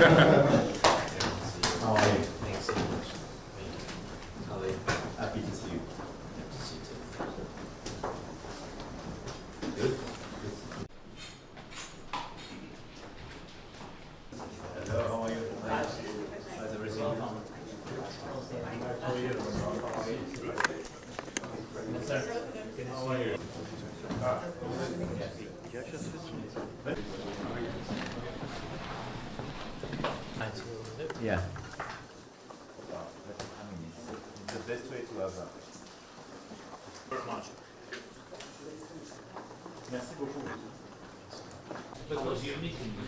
How are you? Thanks so much. How are you? Happy to see you. Good to see you too. Good? Hello, how are you? Nice. How's everything? How are you? Yes, sir. How are you? Yeah. The best way to have that. Very much. Merci beaucoup. Because you're meeting me.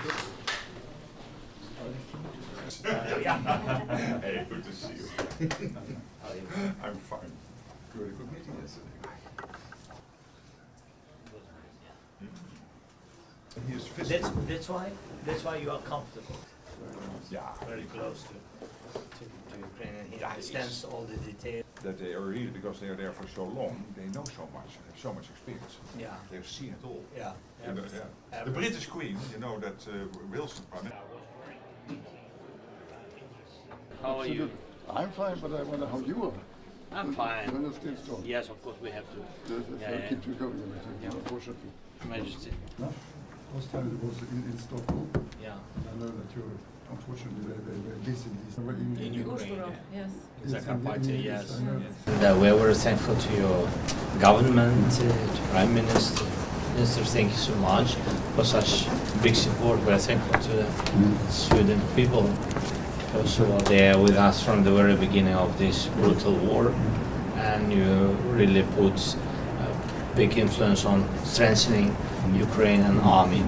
Hey, good to see you. I'm fine. You had a good meeting yesterday. He's physical. That's why you are comfortable. Yeah. Very close to Ukraine, and he understands all the details. That they are really, because they are there for so long, they know so much, have so much experience. Yeah. They've seen it all. Yeah. You know, yeah. The British Queen, you know that Wilson. How are you? I'm fine, but I wonder how you are. I'm fine. You're still strong. Yes, of course we have to. Keep you going, unfortunately. Majesty. No? Last time it was in Stockholm. Yeah. I know that you're unfortunately very busy In Ukraine. Yes. Zakarpattia, yes. And we were thankful to your government, to Prime Minister. Minister, thank you so much for such big support. We're thankful to the Sweden people because you were there with us from the very beginning of this brutal war, and you really put a big influence on strengthening Ukrainian army.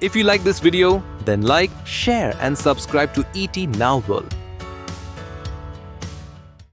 If you like this video, then like, share and subscribe to ET Now World.